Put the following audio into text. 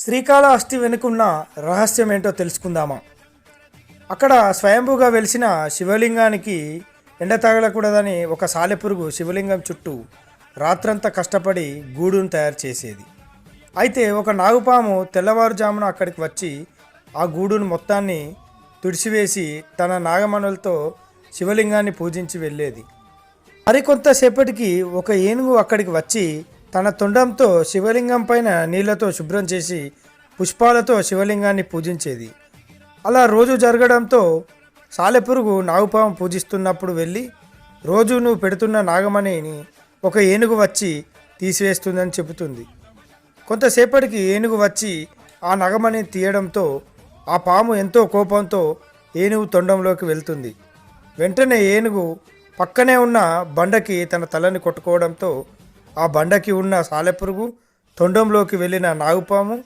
శ్రీకాళహస్తి వెనుకున్న రహస్యం ఏంటో తెలుసుకుందామా. అక్కడ స్వయంభూగా వెలిసిన శివలింగానికి ఎండ తగలకూడదని ఒక సాలెపురుగు శివలింగం చుట్టూ రాత్రంతా కష్టపడి గూడును తయారు చేసేది. అయితే ఒక నాగుపాము తెల్లవారుజామున అక్కడికి వచ్చి ఆ గూడును మొత్తాన్ని తుడిచివేసి తన నాగమణులతో శివలింగాన్ని పూజించి వెళ్ళేది. మరికొంతసేపటికి ఒక ఏనుగు అక్కడికి వచ్చి తన తొండంతో శివలింగం పైన నీళ్లతో శుభ్రం చేసి పుష్పాలతో శివలింగాన్ని పూజించేది. అలా రోజు జరగడంతో సాలెపురుగు నాగుపాము పూజిస్తున్నప్పుడు వెళ్ళి రోజు నువ్వు పెడుతున్న నాగమణిని ఒక ఏనుగు వచ్చి తీసివేస్తుందని చెబుతుంది. కొంతసేపటికి ఏనుగు వచ్చి ఆ నాగమణిని తీయడంతో ఆ పాము ఎంతో కోపంతో ఏనుగు తొండంలోకి వెళ్తుంది. వెంటనే ఏనుగు పక్కనే ఉన్న బండకి తన తలని కొట్టుకోవడంతో ఆ బండకి ఉన్న సాలెపురుగు, తొండంలోకి వెళ్ళిన నాగుపాము